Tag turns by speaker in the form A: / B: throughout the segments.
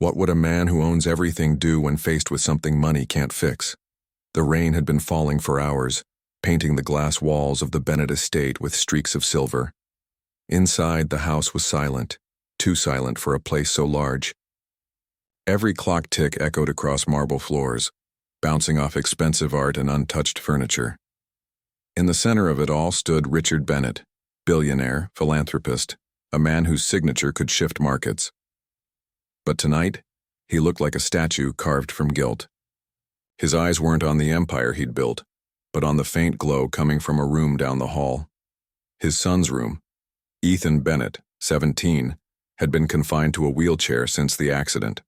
A: What would a man who owns everything do when faced with something money can't fix? The rain had been falling for hours, painting the glass walls of the Bennett estate with streaks of silver. Inside, the house was silent, too silent for a place so large. Every clock tick echoed across marble floors, bouncing off expensive art and untouched furniture. In the center of it all stood Richard Bennett, billionaire, philanthropist, a man whose signature could shift markets. But tonight, he looked like a statue carved from guilt. His eyes weren't on the empire he'd built, but on the faint glow coming from a room down the hall. His son's room. Ethan Bennett, 17, had been confined to a wheelchair since the accident.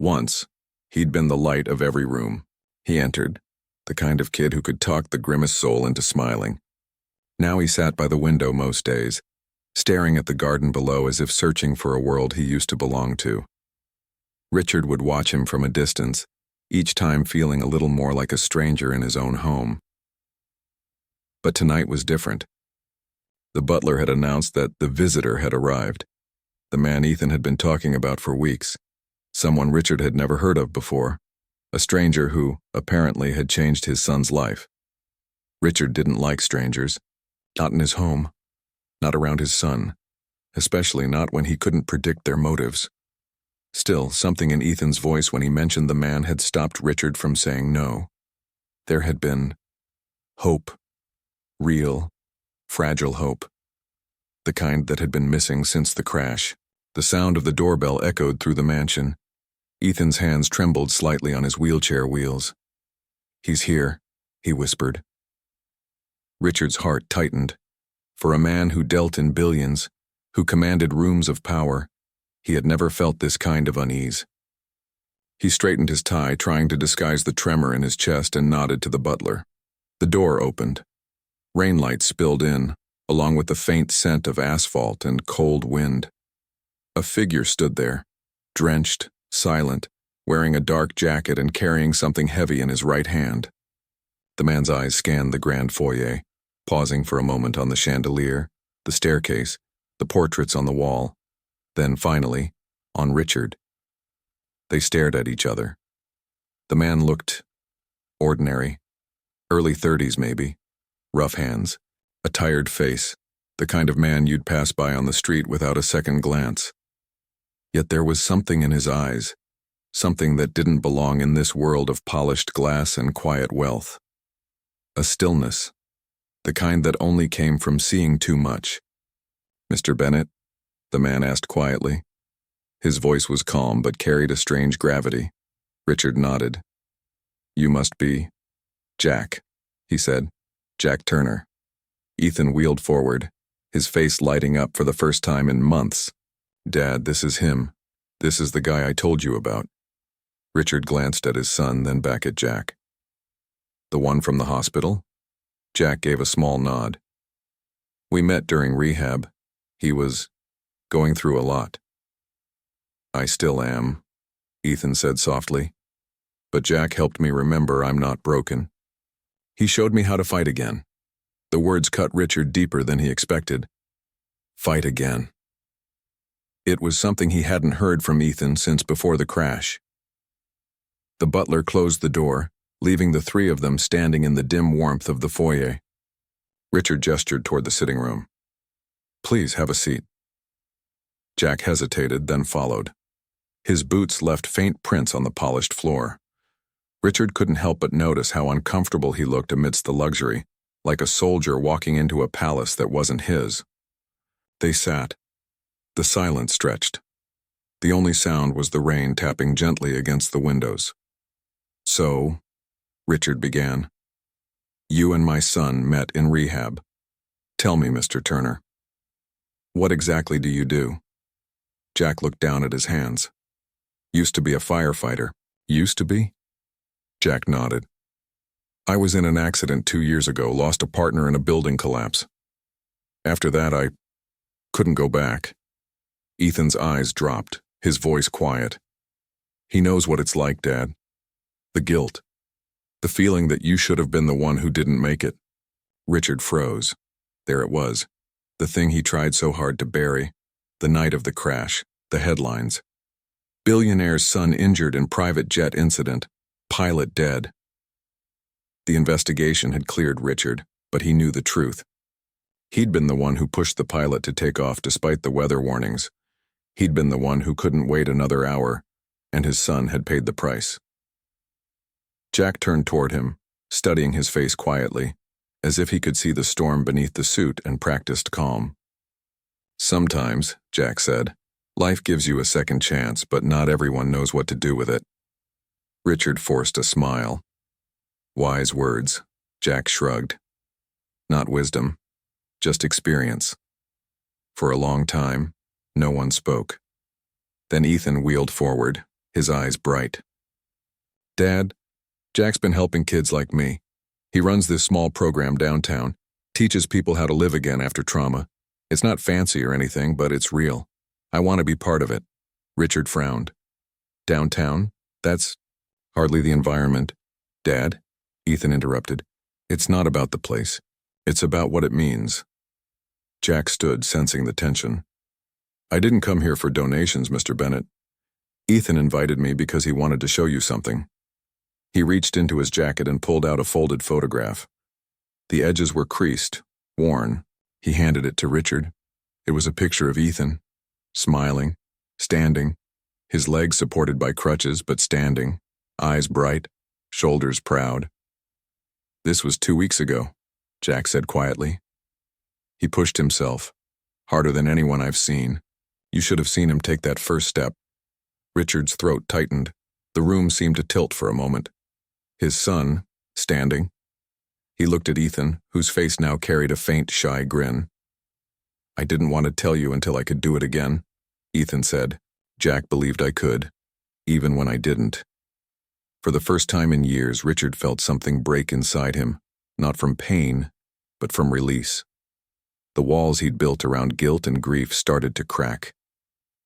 A: Once, he'd been the light of every room. He entered, the kind of kid who could talk the grimmest soul into smiling. Now he sat by the window most days, staring at the garden below as if searching for a world he used to belong to. Richard would watch him from a distance, each time feeling a little more like a stranger in his own home. But tonight was different. The butler had announced that the visitor had arrived, the man Ethan had been talking about for weeks, someone Richard had never heard of before, a stranger who, apparently, had changed his son's life. Richard didn't like strangers, not in his home, not around his son, especially not when he couldn't predict their motives. Still, something in Ethan's voice when he mentioned the man had stopped Richard from saying no. There had been hope, real, fragile hope, the kind that had been missing since the crash. The sound of the doorbell echoed through the mansion. Ethan's hands trembled slightly on his wheelchair wheels. "He's here," he whispered. Richard's heart tightened. For a man who dealt in billions, who commanded rooms of power, he had never felt this kind of unease. He straightened his tie, trying to disguise the tremor in his chest, and nodded to the butler. The door opened. Rainlight spilled in, along with the faint scent of asphalt and cold wind. A figure stood there, drenched, silent, wearing a dark jacket and carrying something heavy in his right hand. The man's eyes scanned the grand foyer, pausing for a moment on the chandelier, the staircase, the portraits on the wall, then finally, on Richard. They stared at each other. The man looked ordinary, early 30s maybe, rough hands, a tired face, the kind of man you'd pass by on the street without a second glance. Yet there was something in his eyes, something that didn't belong in this world of polished glass and quiet wealth. A stillness, the kind that only came from seeing too much. "Mr. Bennett?" the man asked quietly. His voice was calm but carried a strange gravity. Richard nodded. "You must be Jack," he said. "Jack Turner." Ethan wheeled forward, his face lighting up for the first time in months. "Dad, this is him. This is the guy I told you about." Richard glanced at his son, then back at Jack. "The one from the hospital?" Jack gave a small nod. "We met during rehab. He was going through a lot." "I still am," Ethan said softly. "But Jack helped me remember I'm not broken. He showed me how to fight again." The words cut Richard deeper than he expected. Fight again. It was something he hadn't heard from Ethan since before the crash. The butler closed the door, leaving the three of them standing in the dim warmth of the foyer. Richard gestured toward the sitting room. "Please have a seat." Jack hesitated, then followed. His boots left faint prints on the polished floor. Richard couldn't help but notice how uncomfortable he looked amidst the luxury, like a soldier walking into a palace that wasn't his. They sat. The silence stretched. The only sound was the rain tapping gently against the windows. "So," Richard began, "you and my son met in rehab. Tell me, Mr. Turner, what exactly do you do?" Jack looked down at his hands. "Used to be a firefighter." "Used to be?" Jack nodded. "I was in an accident 2 years ago, lost a partner in a building collapse. After that, I couldn't go back." Ethan's eyes dropped, his voice quiet. "He knows what it's like, Dad. The guilt. The feeling that you should have been the one who didn't make it." Richard froze. There it was, the thing he tried so hard to bury, the night of the crash, the headlines. Billionaire's son injured in private jet incident. Pilot dead. The investigation had cleared Richard, but he knew the truth. He'd been the one who pushed the pilot to take off despite the weather warnings. He'd been the one who couldn't wait another hour, and his son had paid the price. Jack turned toward him, studying his face quietly, as if he could see the storm beneath the suit, and practiced calm. "Sometimes," Jack said, "life gives you a second chance, but not everyone knows what to do with it." Richard forced a smile. "Wise words," Jack shrugged. "Not wisdom, just experience." For a long time, no one spoke. Then Ethan wheeled forward, his eyes bright. "Dad, Jack's been helping kids like me. He runs this small program downtown, teaches people how to live again after trauma. It's not fancy or anything, but it's real. I want to be part of it." Richard frowned. "Downtown? That's hardly the environment." "Dad," Ethan interrupted, "it's not about the place. It's about what it means." Jack stood, sensing the tension. "I didn't come here for donations, Mr. Bennett. Ethan invited me because he wanted to show you something." He reached into his jacket and pulled out a folded photograph. The edges were creased, worn. He handed it to Richard. It was a picture of Ethan, smiling, standing, his legs supported by crutches but standing, eyes bright, shoulders proud. "This was 2 weeks ago," Jack said quietly. "He pushed himself, harder than anyone I've seen. You should have seen him take that first step." Richard's throat tightened. The room seemed to tilt for a moment. His son, standing. He looked at Ethan, whose face now carried a faint, shy grin. "I didn't want to tell you until I could do it again," Ethan said. Jack believed I could, even when I didn't. For the first time in years, Richard felt something break inside him, not from pain, but from release. The walls he'd built around guilt and grief started to crack.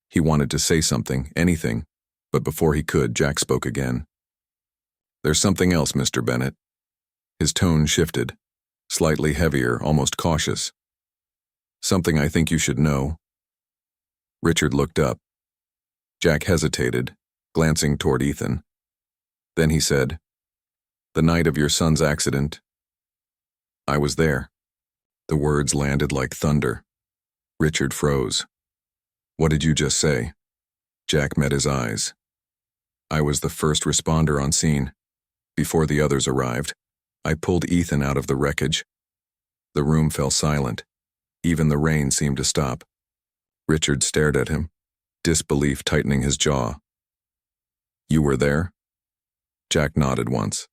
A: He wanted to say something, anything, but before he could, Jack spoke again. "There's something else, Mr. Bennett." His tone shifted, slightly heavier, almost cautious. "Something I think you should know." Richard looked up. Jack hesitated, glancing toward Ethan. Then he said, "The night of your son's accident, I was there." The words landed like thunder. Richard froze. "What did you just say?" Jack met his eyes. "I was the first responder on scene. Before the others arrived, I pulled Ethan out of the wreckage." The room fell silent. Even the rain seemed to stop. Richard stared at him, disbelief tightening his jaw. "You were there?" Jack nodded once.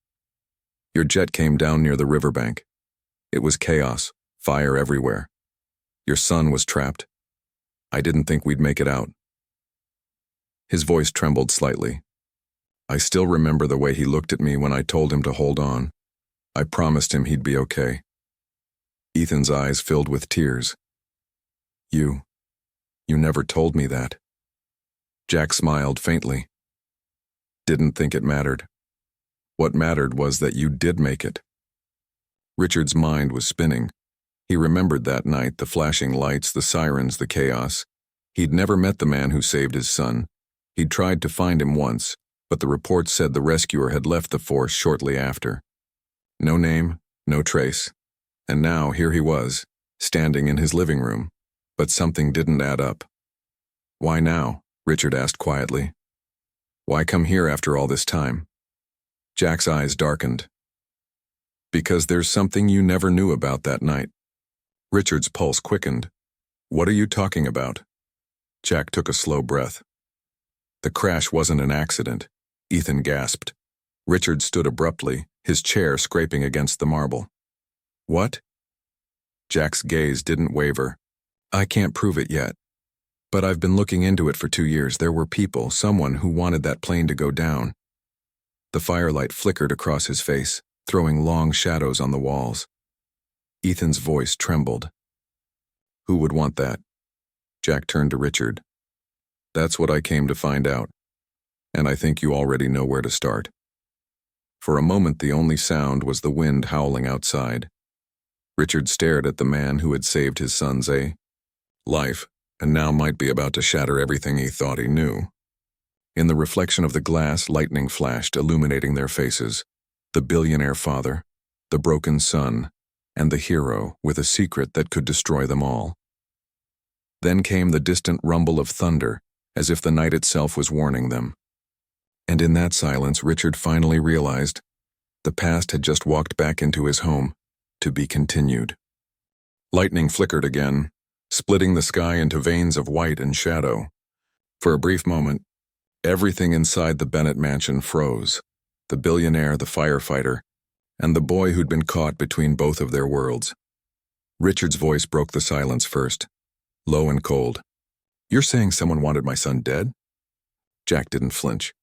A: "Your jet came down near the riverbank. It was chaos, fire everywhere. Your son was trapped. I didn't think we'd make it out." His voice trembled slightly. "I still remember the way he looked at me when I told him to hold on. I promised him he'd be okay." Ethan's eyes filled with tears. You never told me that." Jack smiled faintly. "Didn't think it mattered. What mattered was that you did make it." Richard's mind was spinning. He remembered that night, the flashing lights, the sirens, the chaos. He'd never met the man who saved his son. He'd tried to find him once, but the reports said the rescuer had left the force shortly after. No name, no trace. And now here he was, standing in his living room. But something didn't add up. "Why now?" Richard asked quietly. "Why come here after all this time?" Jack's eyes darkened. "Because there's something you never knew about that night." Richard's pulse quickened. "What are you talking about?" Jack took a slow breath. "The crash wasn't an accident," Ethan gasped. Richard stood abruptly, his chair scraping against the marble. "What?" Jack's gaze didn't waver. "I can't prove it yet. But I've been looking into it for 2 years. There were people, someone who wanted that plane to go down." The firelight flickered across his face, throwing long shadows on the walls. Ethan's voice trembled. "Who would want that?" Jack turned to Richard. "That's what I came to find out. And I think you already know where to start." For a moment, the only sound was the wind howling outside. Richard stared at the man who had saved his son's life, and now might be about to shatter everything he thought he knew. In the reflection of the glass, lightning flashed, illuminating their faces. The billionaire father, the broken son, and the hero with a secret that could destroy them all. Then came the distant rumble of thunder, as if the night itself was warning them. And in that silence, Richard finally realized the past had just walked back into his home, to be continued. Lightning flickered again, splitting the sky into veins of white and shadow. For a brief moment, everything inside the Bennett mansion froze. The billionaire, the firefighter, and the boy who'd been caught between both of their worlds. Richard's voice broke the silence first, low and cold. "You're saying someone wanted my son dead?" Jack didn't flinch.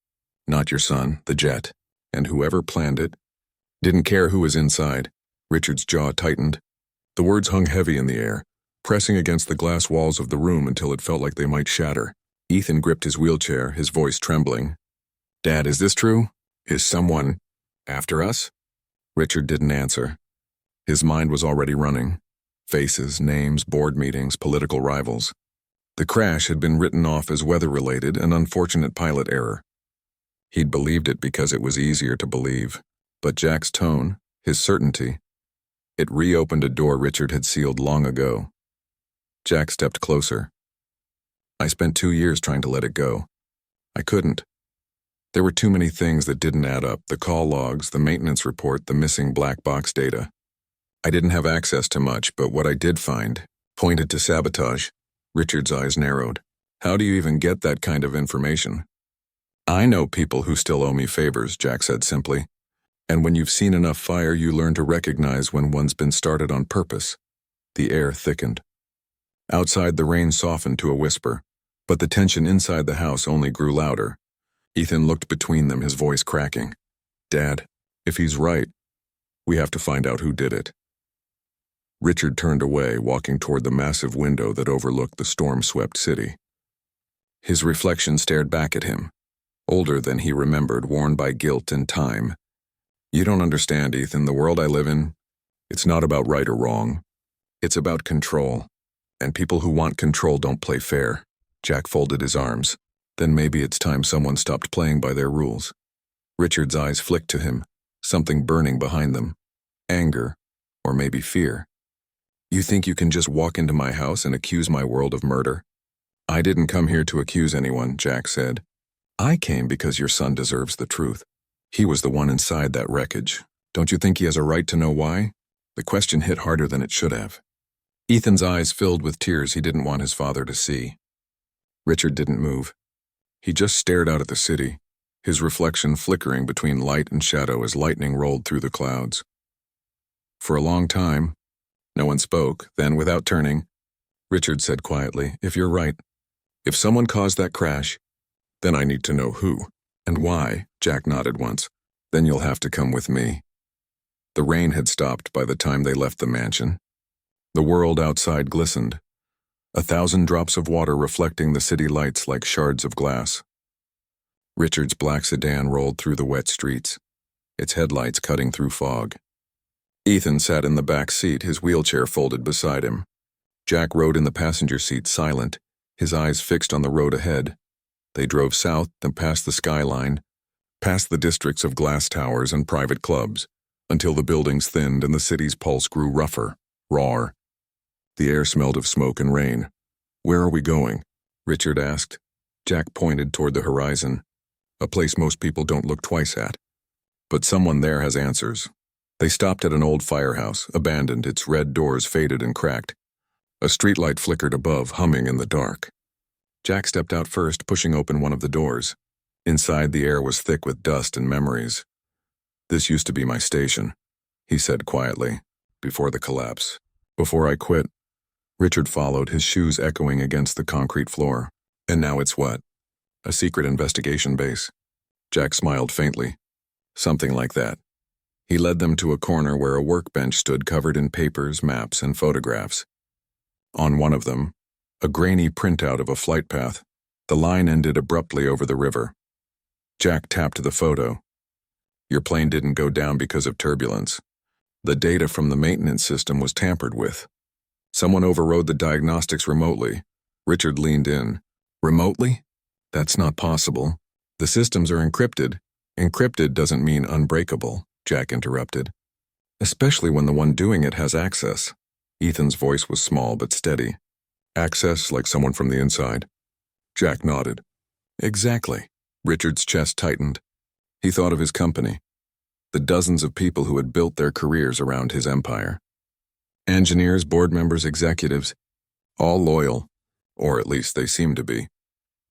A: "Not your son, the jet. And whoever planned it didn't care who was inside." Richard's jaw tightened. The words hung heavy in the air, pressing against the glass walls of the room until it felt like they might shatter. Ethan gripped his wheelchair, his voice trembling. "Dad, is this true? Is someone after us?" Richard didn't answer. His mind was already running. Faces, names, board meetings, political rivals. The crash had been written off as weather-related, an unfortunate pilot error. He'd believed it because it was easier to believe. But Jack's tone, his certainty, it reopened a door Richard had sealed long ago. Jack stepped closer. "I spent 2 years trying to let it go. I couldn't. There were too many things that didn't add up, the call logs, the maintenance report, the missing black box data. I didn't have access to much, but what I did find pointed to sabotage." Richard's eyes narrowed. "How do you even get that kind of information?" "I know people who still owe me favors," Jack said simply. "And when you've seen enough fire, you learn to recognize when one's been started on purpose." The air thickened. Outside, the rain softened to a whisper, but the tension inside the house only grew louder. Ethan looked between them, his voice cracking. "Dad, if he's right, we have to find out who did it." Richard turned away, walking toward the massive window that overlooked the storm-swept city. His reflection stared back at him, older than he remembered, worn by guilt and time. "You don't understand, Ethan. The world I live in, it's not about right or wrong. It's about control. And people who want control don't play fair." Jack folded his arms. "Then maybe it's time someone stopped playing by their rules." Richard's eyes flicked to him, something burning behind them. Anger, or maybe fear. "You think you can just walk into my house and accuse my world of murder?" "I didn't come here to accuse anyone," Jack said. "I came because your son deserves the truth. He was the one inside that wreckage. Don't you think he has a right to know why?" The question hit harder than it should have. Ethan's eyes filled with tears he didn't want his father to see. Richard didn't move. He just stared out at the city, his reflection flickering between light and shadow as lightning rolled through the clouds. For a long time, no one spoke. Then, without turning, Richard said quietly, "If you're right, if someone caused that crash, then I need to know who and why." Jack nodded once. "Then you'll have to come with me." The rain had stopped by the time they left the mansion. The world outside glistened, 1,000 drops of water reflecting the city lights like shards of glass. Richard's black sedan rolled through the wet streets, its headlights cutting through fog. Ethan sat in the back seat, his wheelchair folded beside him. Jack rode in the passenger seat, silent, his eyes fixed on the road ahead. They drove south, then past the skyline, past the districts of glass towers and private clubs, until the buildings thinned and the city's pulse grew rougher, rawer. The air smelled of smoke and rain. "Where are we going?" Richard asked. Jack pointed toward the horizon, a place most people don't look twice at. But someone there has answers. They stopped at an old firehouse, abandoned, its red doors faded and cracked. A streetlight flickered above, humming in the dark. Jack stepped out first, pushing open one of the doors. Inside, the air was thick with dust and memories. "This used to be my station," he said quietly, "before the collapse. Before I quit." Richard followed, his shoes echoing against the concrete floor. "And now it's what? A secret investigation base?" Jack smiled faintly. "Something like that." He led them to a corner where a workbench stood covered in papers, maps, and photographs. On one of them, a grainy printout of a flight path. The line ended abruptly over the river. Jack tapped the photo. "Your plane didn't go down because of turbulence. The data from the maintenance system was tampered with. Someone overrode the diagnostics remotely." Richard leaned in. "Remotely? That's not possible." The systems are encrypted. Encrypted doesn't mean unbreakable, Jack interrupted. Especially when the one doing it has access. Ethan's voice was small but steady. Access like someone from the inside? Jack nodded. Exactly. Richard's chest tightened. He thought of his company, the dozens of people who had built their careers around his empire. Engineers, board members, executives, all loyal, or at least they seemed to be.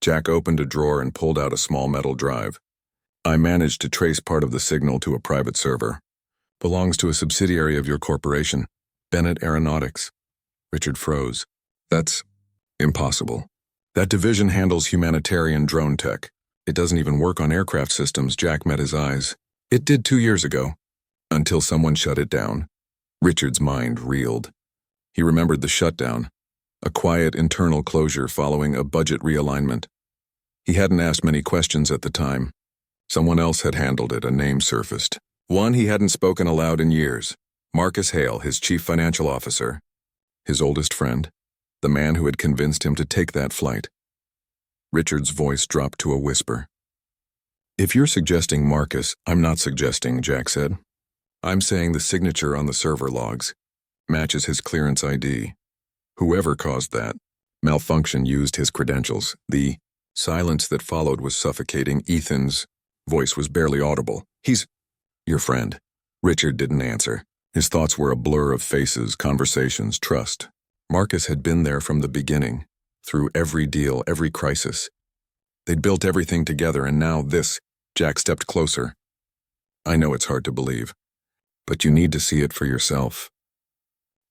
A: Jack opened a drawer and pulled out a small metal drive. I managed to trace part of the signal to a private server. Belongs to a subsidiary of your corporation, Bennett Aeronautics. Richard froze. That's impossible. That division handles humanitarian drone tech. It doesn't even work on aircraft systems. Jack met his eyes. It did 2 years ago, until someone shut it down. Richard's mind reeled. He remembered the shutdown, a quiet internal closure following a budget realignment. He hadn't asked many questions at the time. Someone else had handled it. A name surfaced. One he hadn't spoken aloud in years. Marcus Hale, his chief financial officer. His oldest friend. The man who had convinced him to take that flight. Richard's voice dropped to a whisper. If you're suggesting Marcus, I'm not suggesting, Jack said. I'm saying the signature on the server logs matches his clearance ID. Whoever caused that malfunction used his credentials. The silence that followed was suffocating. Ethan's voice was barely audible. He's your friend. Richard didn't answer. His thoughts were a blur of faces, conversations, trust. Marcus had been there from the beginning, through every deal, every crisis. They'd built everything together, and now this. Jack stepped closer. I know it's hard to believe, but you need to see it for yourself.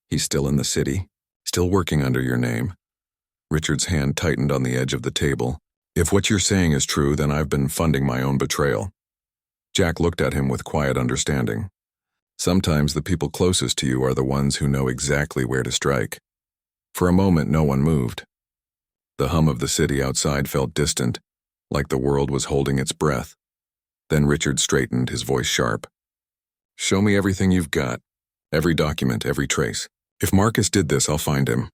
A: He's still in the city, still working under your name. Richard's hand tightened on the edge of the table. If what you're saying is true, then I've been funding my own betrayal. Jack looked at him with quiet understanding. Sometimes the people closest to you are the ones who know exactly where to strike. For a moment, no one moved. The hum of the city outside felt distant, like the world was holding its breath. Then Richard straightened, his voice sharp. Show me everything you've got. Every document, every trace. If Marcus did this, I'll find him.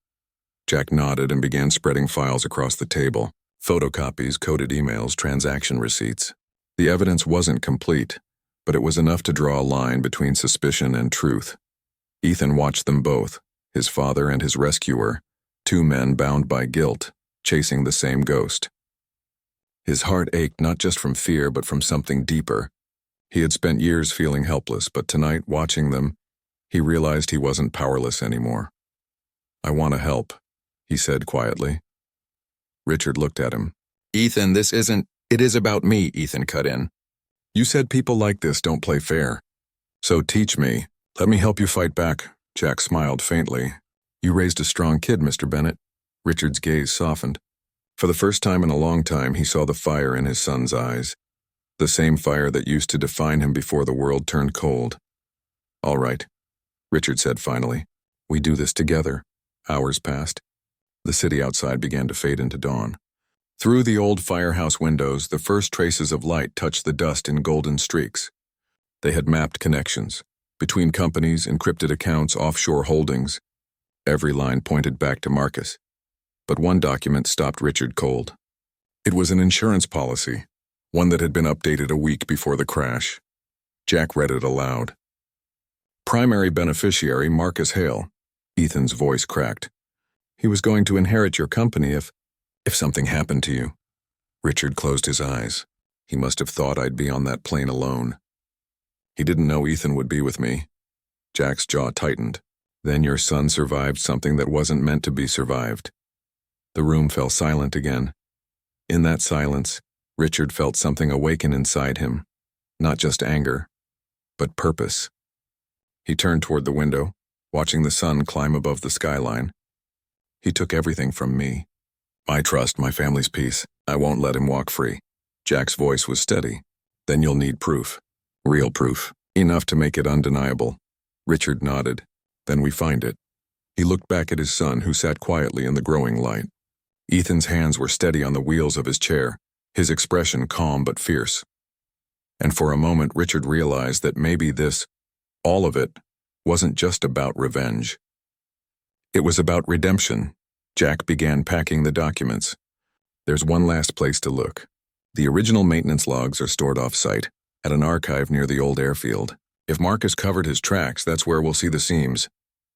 A: Jack nodded and began spreading files across the table. Photocopies, coded emails, transaction receipts. The evidence wasn't complete, but it was enough to draw a line between suspicion and truth. Ethan watched them both, his father and his rescuer, 2 men bound by guilt, chasing the same ghost. His heart ached not just from fear, but from something deeper. He had spent years feeling helpless, but tonight, watching them, he realized he wasn't powerless anymore. I want to help, he said quietly. Richard looked at him. Ethan, this isn't... It is about me, Ethan cut in. You said people like this don't play fair. So teach me. Let me help you fight back. Jack smiled faintly. You raised a strong kid, Mr. Bennett. Richard's gaze softened. For the first time in a long time, he saw the fire in his son's eyes. The same fire that used to define him before the world turned cold. All right, Richard said finally. We do this together. Hours passed. The city outside began to fade into dawn. Through the old firehouse windows, the first traces of light touched the dust in golden streaks. They had mapped connections. Between companies, encrypted accounts, offshore holdings. Every line pointed back to Marcus. But one document stopped Richard cold. It was an insurance policy, one that had been updated a week before the crash. Jack read it aloud. Primary beneficiary Marcus Hale. Ethan's voice cracked. He was going to inherit your company if something happened to you. Richard closed his eyes. He must have thought I'd be on that plane alone. He didn't know Ethan would be with me. Jack's jaw tightened. Then your son survived something that wasn't meant to be survived. The room fell silent again. In that silence, Richard felt something awaken inside him. Not just anger, but purpose. He turned toward the window, watching the sun climb above the skyline. He took everything from me. My trust, my family's peace. I won't let him walk free. Jack's voice was steady. Then you'll need proof. Real proof. Enough to make it undeniable. Richard nodded. Then we find it. He looked back at his son, who sat quietly in the growing light. Ethan's hands were steady on the wheels of his chair, his expression calm but fierce. And for a moment, Richard realized that maybe this, all of it, wasn't just about revenge. It was about redemption. Jack began packing the documents. There's one last place to look. The original maintenance logs are stored off-site, at an archive near the old airfield. If Marcus covered his tracks, that's where we'll see the seams.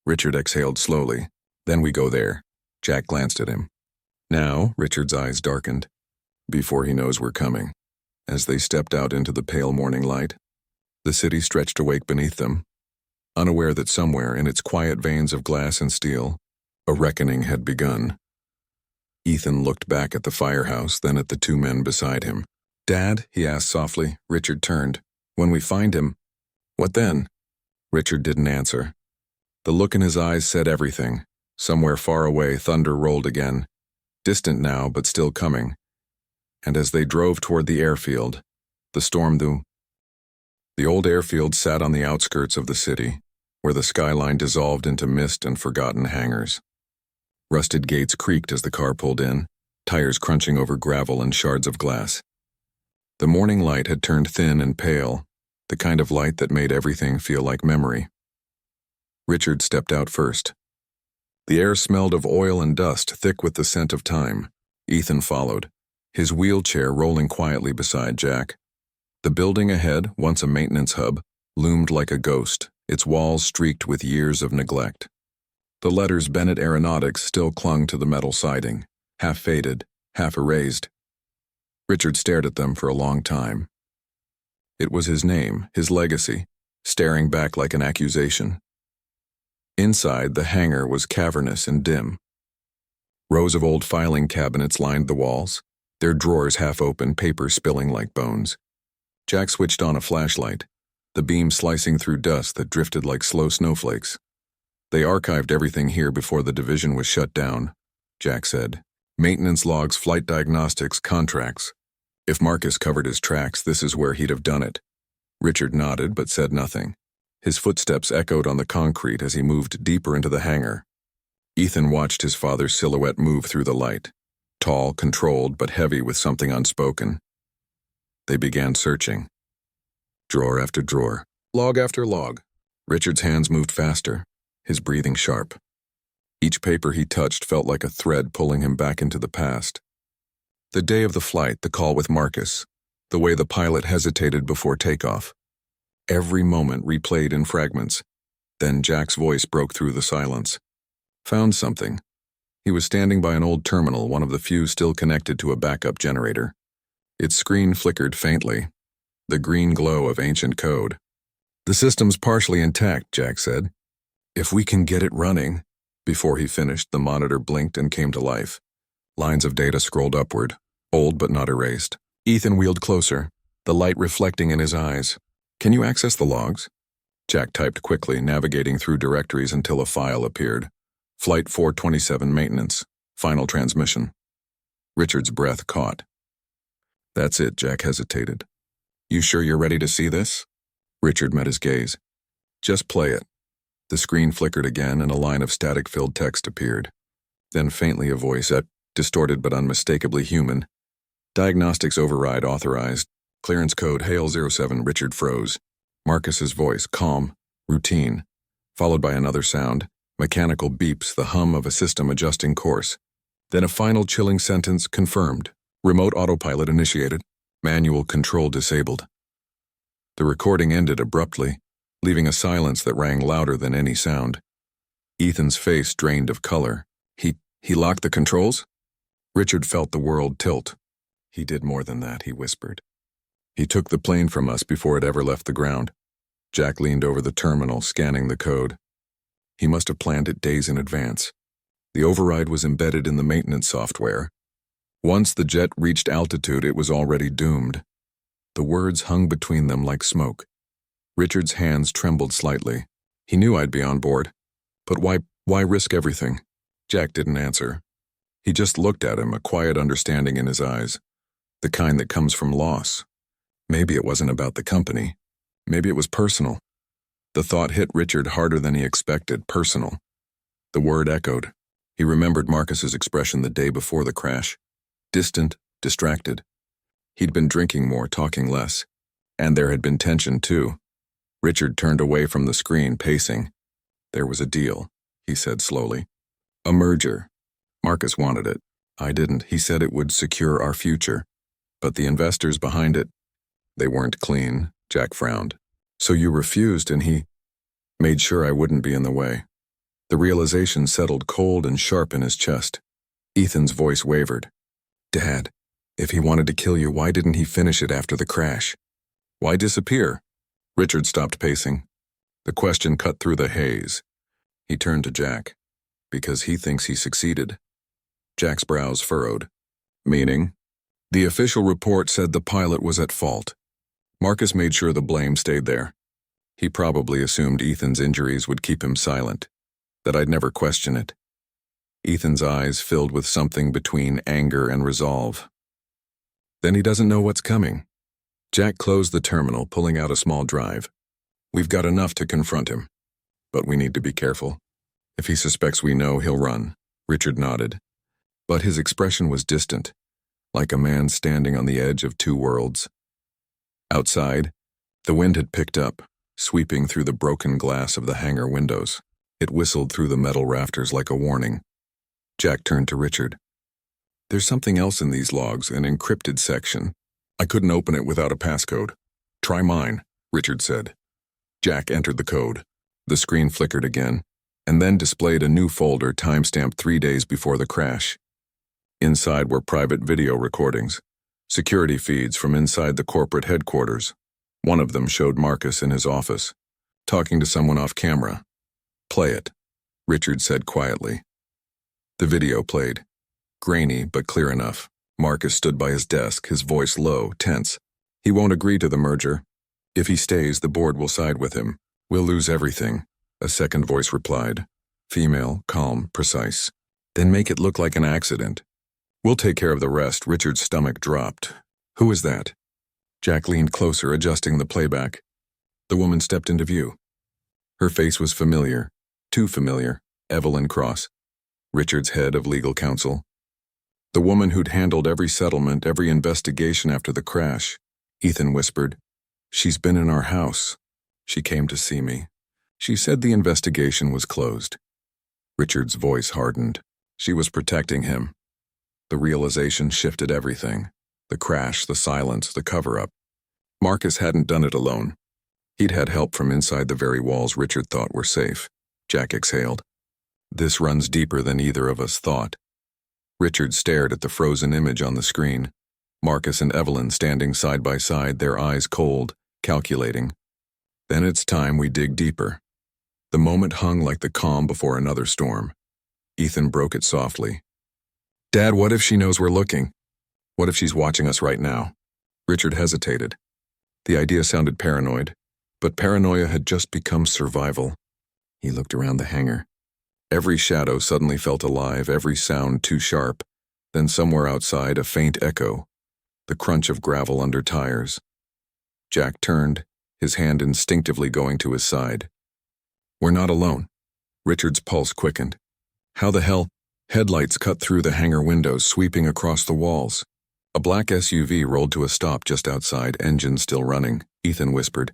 A: Richard exhaled slowly. Then we go there. Jack glanced at him. Now, Richard's eyes darkened. Before he knows we're coming. As they stepped out into the pale morning light, the city stretched awake beneath them, unaware that somewhere in its quiet veins of glass and steel, a reckoning had begun. Ethan looked back at the firehouse, then at the two men beside him. "Dad?" he asked softly. Richard turned. "When we find him, what then?" Richard didn't answer. The look in his eyes said everything. Somewhere far away, thunder rolled again. Distant now, but still coming. And as they drove toward the airfield, the storm blew. The old airfield sat on the outskirts of the city, where the skyline dissolved into mist and forgotten hangars. Rusted gates creaked as the car pulled in, tires crunching over gravel and shards of glass. The morning light had turned thin and pale, the kind of light that made everything feel like memory. Richard stepped out first. The air smelled of oil and dust, thick with the scent of time. Ethan followed, his wheelchair rolling quietly beside Jack. The building ahead, once a maintenance hub, loomed like a ghost, its walls streaked with years of neglect. The letters Bennett Aeronautics still clung to the metal siding, half faded, half erased. Richard stared at them for a long time. It was his name, his legacy, staring back like an accusation. Inside, the hangar was cavernous and dim. Rows of old filing cabinets lined the walls, their drawers half open, paper spilling like bones. Jack switched on a flashlight, the beam slicing through dust that drifted like slow snowflakes. "They archived everything here before the division was shut down," Jack said. "Maintenance logs, flight diagnostics, contracts. If Marcus covered his tracks, this is where he'd have done it." Richard nodded but said nothing. His footsteps echoed on the concrete as he moved deeper into the hangar. Ethan watched his father's silhouette move through the light, tall, controlled, but heavy with something unspoken. They began searching. Drawer after drawer, log after log. Richard's hands moved faster, his breathing sharp. Each paper he touched felt like a thread pulling him back into the past. The day of the flight, the call with Marcus, the way the pilot hesitated before takeoff. Every moment replayed in fragments. Then Jack's voice broke through the silence. "Found something." He was standing by an old terminal, one of the few still connected to a backup generator. Its screen flickered faintly, the green glow of ancient code. "The system's partially intact," Jack said. "If we can get it running." Before he finished, the monitor blinked and came to life. Lines of data scrolled upward, old but not erased. Ethan wheeled closer, the light reflecting in his eyes. "Can you access the logs?" Jack typed quickly, navigating through directories until a file appeared. Flight 427 maintenance, final transmission. Richard's breath caught. "That's it," Jack hesitated. "You sure you're ready to see this?" Richard met his gaze. "Just play it." The screen flickered again and a line of static-filled text appeared. Then faintly a voice, distorted but unmistakably human. "Diagnostics override authorized. Clearance code Hale 07." Richard froze. Marcus's voice, calm, routine, followed by another sound, mechanical beeps, the hum of a system adjusting course. Then a final chilling sentence, confirmed. Remote autopilot initiated. Manual control disabled. The recording ended abruptly, leaving a silence that rang louder than any sound. Ethan's face drained of color. He locked the controls?" Richard felt the world tilt. "He did more than that," he whispered. "He took the plane from us before it ever left the ground." Jack leaned over the terminal, scanning the code. He must have planned it days in advance. The override was embedded in the maintenance software. Once the jet reached altitude, it was already doomed. The words hung between them like smoke. Richard's hands trembled slightly. He knew I'd be on board. But why risk everything? Jack didn't answer. He just looked at him, a quiet understanding in his eyes. The kind that comes from loss. Maybe it wasn't about the company. Maybe it was personal. The thought hit Richard harder than he expected, personal. The word echoed. He remembered Marcus's expression the day before the crash. Distant, distracted. He'd been drinking more, talking less. And there had been tension, too. Richard turned away from the screen, pacing. "There was a deal," he said slowly. "A merger. Marcus wanted it. I didn't. He said it would secure our future. But the investors behind it, they weren't clean, Jack frowned. So you refused and he made sure I wouldn't be in the way. The realization settled cold and sharp in his chest. Ethan's voice wavered. Dad, if he wanted to kill you, why didn't he finish it after the crash? Why disappear? Richard stopped pacing. The question cut through the haze. He turned to Jack. Because he thinks he succeeded. Jack's brows furrowed. Meaning? The official report said the pilot was at fault. Marcus made sure the blame stayed there. He probably assumed Ethan's injuries would keep him silent, that I'd never question it. Ethan's eyes filled with something between anger and resolve. Then he doesn't know what's coming. Jack closed the terminal, pulling out a small drive. We've got enough to confront him. But we need to be careful. If he suspects we know, he'll run. Richard nodded. But his expression was distant, like a man standing on the edge of two worlds. Outside, the wind had picked up, sweeping through the broken glass of the hangar windows. It whistled through the metal rafters like a warning. Jack turned to Richard. There's something else in these logs, an encrypted section. I couldn't open it without a passcode. Try mine, Richard said. Jack entered the code. The screen flickered again, and then displayed a new folder timestamped 3 days before the crash. Inside were private video recordings, security feeds from inside the corporate headquarters. One of them showed Marcus in his office, talking to someone off camera. Play it, Richard said quietly. The video played. Grainy, but clear enough. Marcus stood by his desk, his voice low, tense. He won't agree to the merger. If he stays, the board will side with him. We'll lose everything, a second voice replied. Female, calm, precise. Then make it look like an accident. We'll take care of the rest. Richard's stomach dropped. Who is that? Jack leaned closer, adjusting the playback. The woman stepped into view. Her face was familiar, too familiar. Evelyn Cross, Richard's head of legal counsel. The woman who'd handled every settlement, every investigation after the crash. Ethan whispered, She's been in our house. She came to see me. She said the investigation was closed. Richard's voice hardened. She was protecting him. The realization shifted everything. The crash, the silence, the cover-up. Marcus hadn't done it alone. He'd had help from inside the very walls Richard thought were safe. Jack exhaled. This runs deeper than either of us thought. Richard stared at the frozen image on the screen. Marcus and Evelyn standing side by side, their eyes cold, calculating. Then it's time we dig deeper. The moment hung like the calm before another storm. Ethan broke it softly. Dad, what if she knows we're looking? What if she's watching us right now? Richard hesitated. The idea sounded paranoid, but paranoia had just become survival. He looked around the hangar. Every shadow suddenly felt alive, every sound too sharp. Then somewhere outside, a faint echo, the crunch of gravel under tires. Jack turned, his hand instinctively going to his side. We're not alone. Richard's pulse quickened. How the hell? Headlights cut through the hangar windows, sweeping across the walls. A black SUV rolled to a stop just outside, engine still running. Ethan whispered,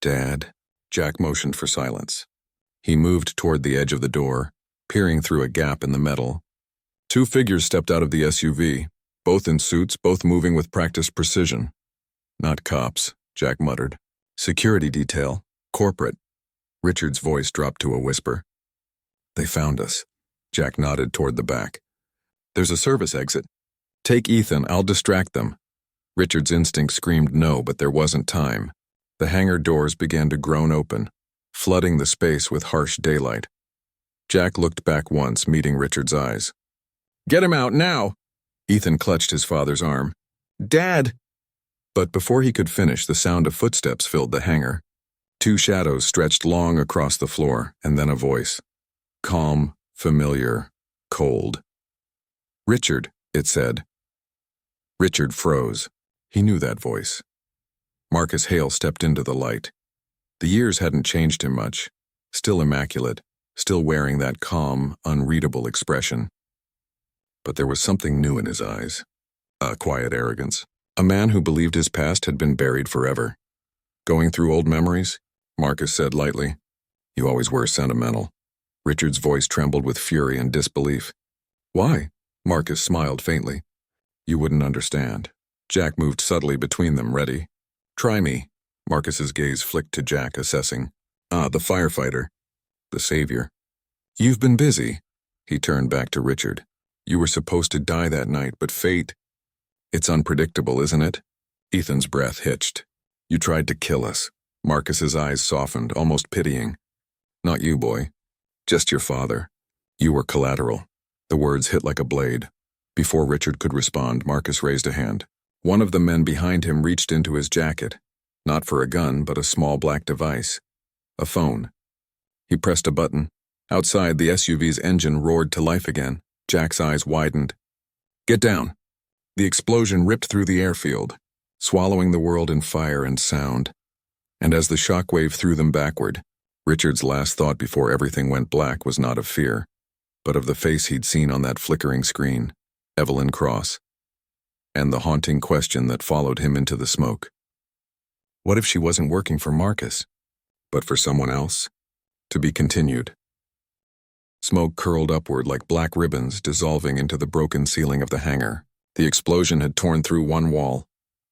A: Dad. Jack motioned for silence. He moved toward the edge of the door, peering through a gap in the metal. Two figures stepped out of the SUV, both in suits, both moving with practiced precision. Not cops, Jack muttered. Security detail, corporate. Richard's voice dropped to a whisper. They found us. Jack nodded toward the back. There's a service exit. Take Ethan, I'll distract them. Richard's instinct screamed no, but there wasn't time. The hangar doors began to groan open, flooding the space with harsh daylight. Jack looked back once, meeting Richard's eyes. Get him out now! Ethan clutched his father's arm. Dad! But before he could finish, the sound of footsteps filled the hangar. Two shadows stretched long across the floor, and then a voice. Calm, familiar, cold. Richard, it said. Richard froze. He knew that voice. Marcus Hale stepped into the light. The years hadn't changed him much. Still immaculate, still wearing that calm, unreadable expression. But there was something new in his eyes. A quiet arrogance. A man who believed his past had been buried forever. Going through old memories? Marcus said lightly. You always were sentimental. Richard's voice trembled with fury and disbelief. Why? Marcus smiled faintly. You wouldn't understand. Jack moved subtly between them, ready. Try me. Marcus's gaze flicked to Jack, assessing. Ah, the firefighter. The savior. You've been busy. He turned back to Richard. You were supposed to die that night, but fate... It's unpredictable, isn't it? Ethan's breath hitched. You tried to kill us. Marcus's eyes softened, almost pitying. Not you, boy. Just your father. You were collateral. The words hit like a blade. Before Richard could respond, Marcus raised a hand. One of the men behind him reached into his jacket. Not for a gun, but a small black device. A phone. He pressed a button. Outside, the SUV's engine roared to life again. Jack's eyes widened. Get down. The explosion ripped through the airfield, swallowing the world in fire and sound. And as the shockwave threw them backward, Richard's last thought before everything went black was not of fear, but of the face he'd seen on that flickering screen, Evelyn Cross, and the haunting question that followed him into the smoke. What if she wasn't working for Marcus, but for someone else? To be continued. Smoke curled upward like black ribbons dissolving into the broken ceiling of the hangar. The explosion had torn through one wall,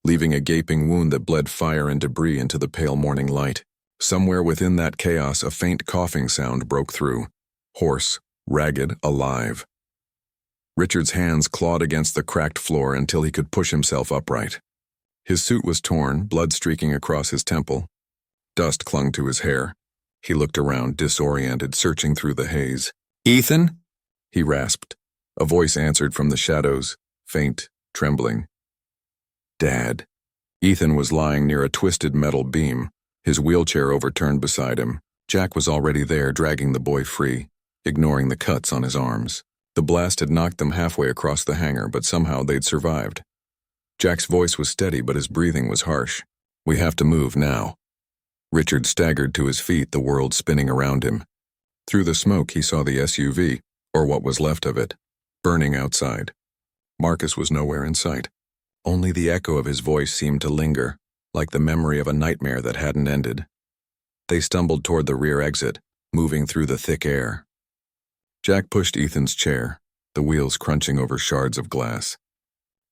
A: leaving a gaping wound that bled fire and debris into the pale morning light. Somewhere within that chaos, a faint coughing sound broke through. Hoarse, ragged, alive. Richard's hands clawed against the cracked floor until he could push himself upright. His suit was torn, blood streaking across his temple. Dust clung to his hair. He looked around, disoriented, searching through the haze. Ethan? He rasped. A voice answered from the shadows, faint, trembling. Dad. Ethan was lying near a twisted metal beam, his wheelchair overturned beside him. Jack was already there, dragging the boy free, ignoring the cuts on his arms. The blast had knocked them halfway across the hangar, but somehow they'd survived. Jack's voice was steady, but his breathing was harsh. We have to move now. Richard staggered to his feet, the world spinning around him. Through the smoke, he saw the SUV, or what was left of it, burning outside. Marcus was nowhere in sight. Only the echo of his voice seemed to linger, like the memory of a nightmare that hadn't ended. They stumbled toward the rear exit, moving through the thick air. Jack pushed Ethan's chair, the wheels crunching over shards of glass.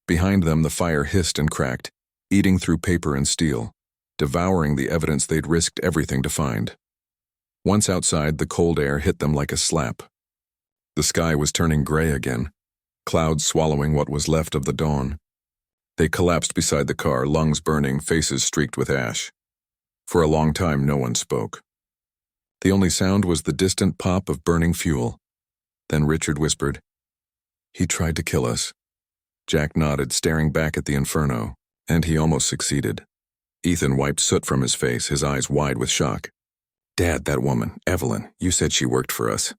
A: Behind them, the fire hissed and cracked, eating through paper and steel, devouring the evidence they'd risked everything to find. Once outside, the cold air hit them like a slap. The sky was turning gray again, clouds swallowing what was left of the dawn. They collapsed beside the car, lungs burning, faces streaked with ash. For a long time, no one spoke. The only sound was the distant pop of burning fuel. Then Richard whispered, He tried to kill us. Jack nodded, staring back at the inferno, and he almost succeeded. Ethan wiped soot from his face, his eyes wide with shock. Dad, that woman, Evelyn, you said she worked for us.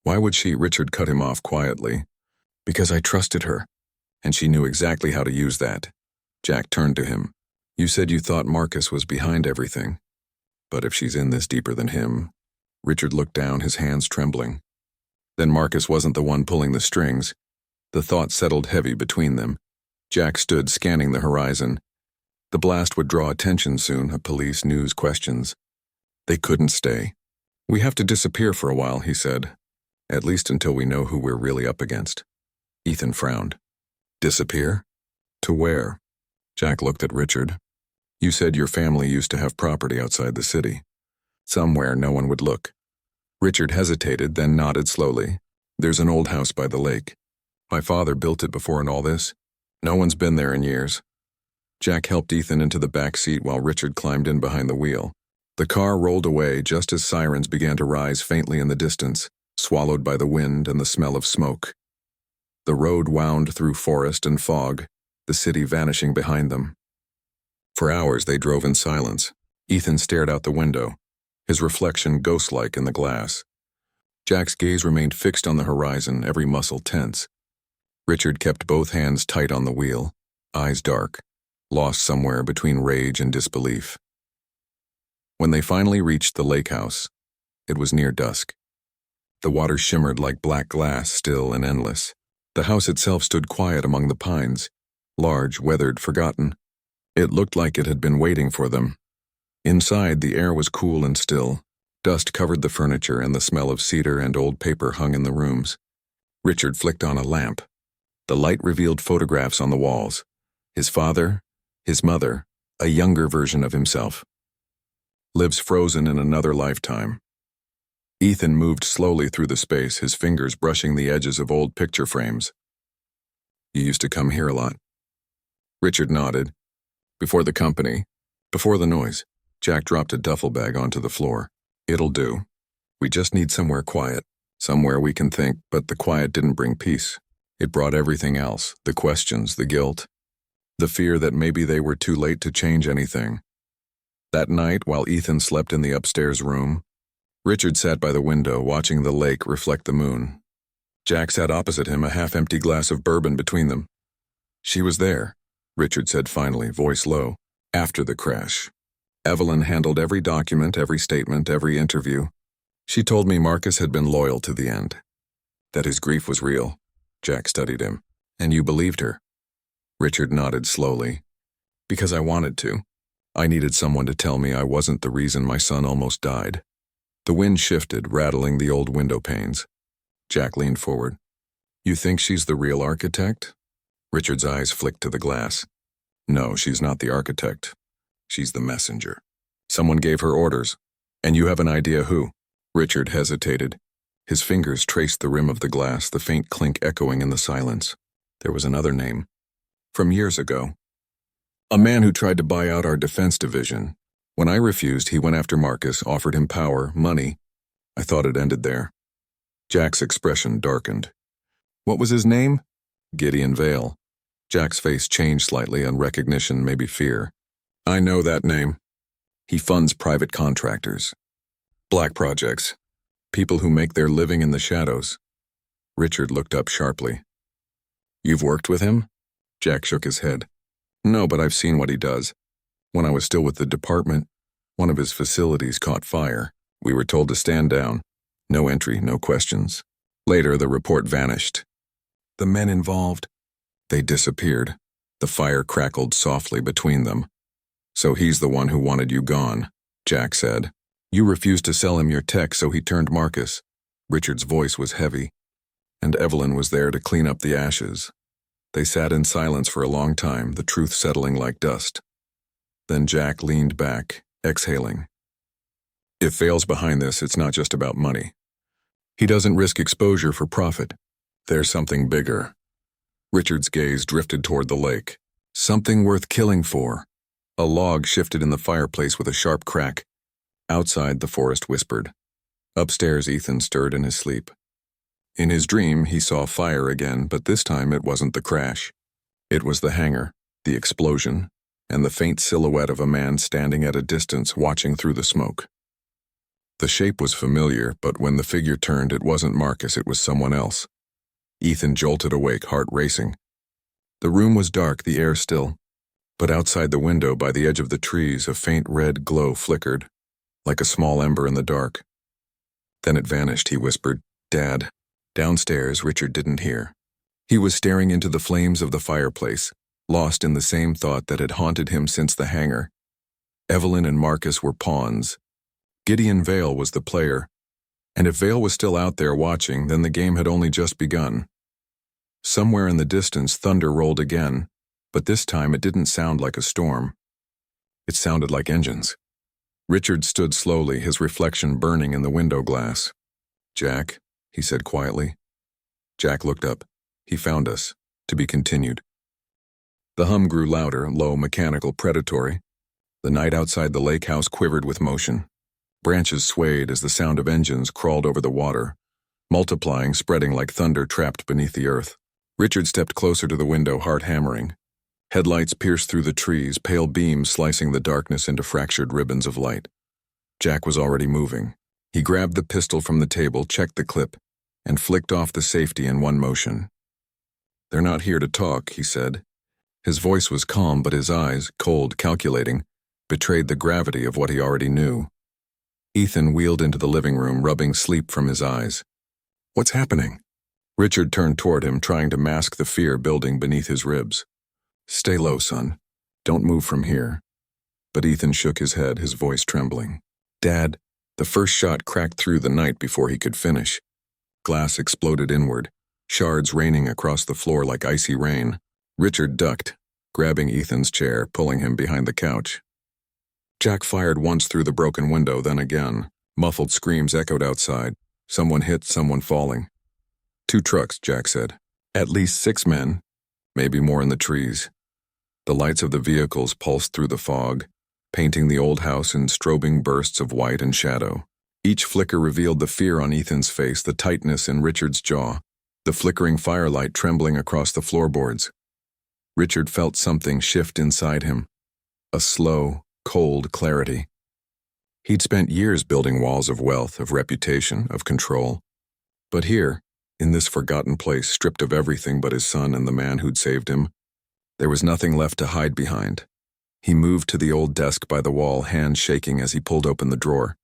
A: Why would she? Richard cut him off quietly. Because I trusted her, and she knew exactly how to use that. Jack turned to him. You said you thought Marcus was behind everything. But if she's in this deeper than him... Richard looked down, his hands trembling. Then Marcus wasn't the one pulling the strings. The thought settled heavy between them. Jack stood scanning the horizon. The blast would draw attention soon, police, news, questions. They couldn't stay. We have to disappear for a while, he said. At least until we know who we're really up against. Ethan frowned. Disappear? To where? Jack looked at Richard. You said your family used to have property outside the city. Somewhere no one would look. Richard hesitated, then nodded slowly. There's an old house by the lake. My father built it before and all this. No one's been there in years. Jack helped Ethan into the back seat while Richard climbed in behind the wheel. The car rolled away just as sirens began to rise faintly in the distance, swallowed by the wind and the smell of smoke. The road wound through forest and fog, the city vanishing behind them. For hours they drove in silence. Ethan stared out the window, his reflection ghost-like in the glass. Jack's gaze remained fixed on the horizon, every muscle tense. Richard kept both hands tight on the wheel, eyes dark, lost somewhere between rage and disbelief. When they finally reached the lake house, it was near dusk. The water shimmered like black glass, still and endless. The house itself stood quiet among the pines, large, weathered, forgotten. It looked like it had been waiting for them. Inside, the air was cool and still. Dust covered the furniture and the smell of cedar and old paper hung in the rooms. Richard flicked on a lamp. The light revealed photographs on the walls. His father, his mother, a younger version of himself. Lives frozen in another lifetime. Ethan moved slowly through the space, his fingers brushing the edges of old picture frames. You used to come here a lot. Richard nodded. Before the company, before the noise, Jack dropped a duffel bag onto the floor. It'll do. We just need somewhere quiet, somewhere we can think, but the quiet didn't bring peace. It brought everything else, the questions, the guilt, the fear that maybe they were too late to change anything. That night, while Ethan slept in the upstairs room, Richard sat by the window watching the lake reflect the moon. Jack sat opposite him, a half-empty glass of bourbon between them. She was there, Richard said finally, voice low, after the crash. Evelyn handled every document, every statement, every interview. She told me Marcus had been loyal to the end. That his grief was real. Jack studied him. And you believed her? Richard nodded slowly. Because I wanted to. I needed someone to tell me I wasn't the reason my son almost died. The wind shifted, rattling the old window panes. Jack leaned forward. You think she's the real architect? Richard's eyes flicked to the glass. No, she's not the architect. She's the messenger. Someone gave her orders. And you have an idea who? Richard hesitated. His fingers traced the rim of the glass, the faint clink echoing in the silence. There was another name. From years ago. A man who tried to buy out our defense division. When I refused, he went after Marcus, offered him power, money. I thought it ended there. Jack's expression darkened. What was his name? Gideon Vale. Jack's face changed slightly on recognition, maybe fear. I know that name. He funds private contractors. Black projects. People who make their living in the shadows. Richard looked up sharply. You've worked with him? Jack shook his head. No, but I've seen what he does. When I was still with the department, one of his facilities caught fire. We were told to stand down. No entry, no questions. Later, the report vanished. The men involved, they disappeared. The fire crackled softly between them. So he's the one who wanted you gone, Jack said. You refused to sell him your tech, so he turned Marcus. Richard's voice was heavy, and Evelyn was there to clean up the ashes. They sat in silence for a long time, the truth settling like dust. Then Jack leaned back, exhaling. If Vale's behind this, it's not just about money. He doesn't risk exposure for profit. There's something bigger. Richard's gaze drifted toward the lake. Something worth killing for. A log shifted in the fireplace with a sharp crack. Outside, the forest whispered. Upstairs, Ethan stirred in his sleep. In his dream, he saw fire again, but this time it wasn't the crash. It was the hangar, the explosion, and the faint silhouette of a man standing at a distance watching through the smoke. The shape was familiar, but when the figure turned, it wasn't Marcus, it was someone else. Ethan jolted awake, heart racing. The room was dark, the air still. But outside the window, by the edge of the trees, a faint red glow flickered, like a small ember in the dark. Then it vanished, he whispered, Dad. Downstairs, Richard didn't hear. He was staring into the flames of the fireplace, lost in the same thought that had haunted him since the hangar. Evelyn and Marcus were pawns. Gideon Vale was the player. And if Vale was still out there watching, then the game had only just begun. Somewhere in the distance, thunder rolled again, but this time it didn't sound like a storm. It sounded like engines. Richard stood slowly, his reflection burning in the window glass. Jack, he said quietly. Jack looked up. He found us. To be continued. The hum grew louder, low, mechanical, predatory. The night outside the lake house quivered with motion. Branches swayed as the sound of engines crawled over the water, multiplying, spreading like thunder trapped beneath the earth. Richard stepped closer to the window, heart hammering. Headlights pierced through the trees, pale beams slicing the darkness into fractured ribbons of light. Jack was already moving. He grabbed the pistol from the table, checked the clip, and flicked off the safety in one motion. They're not here to talk, he said. His voice was calm, but his eyes, cold, calculating, betrayed the gravity of what he already knew. Ethan wheeled into the living room, rubbing sleep from his eyes. What's happening? Richard turned toward him, trying to mask the fear building beneath his ribs. Stay low, son. Don't move from here. But Ethan shook his head, his voice trembling. Dad, the first shot cracked through the night before he could finish. Glass exploded inward, shards raining across the floor like icy rain. Richard ducked, grabbing Ethan's chair, pulling him behind the couch. Jack fired once through the broken window, then again. Muffled screams echoed outside. Someone hit, someone falling. 2 trucks, Jack said. At least 6 men, maybe more in the trees. The lights of the vehicles pulsed through the fog, painting the old house in strobing bursts of white and shadow. Each flicker revealed the fear on Ethan's face, the tightness in Richard's jaw, the flickering firelight trembling across the floorboards. Richard felt something shift inside him, a slow, cold clarity. He'd spent years building walls of wealth, of reputation, of control. But here, in this forgotten place, stripped of everything but his son and the man who'd saved him, there was nothing left to hide behind. He moved to the old desk by the wall, hands shaking as he pulled open the drawer.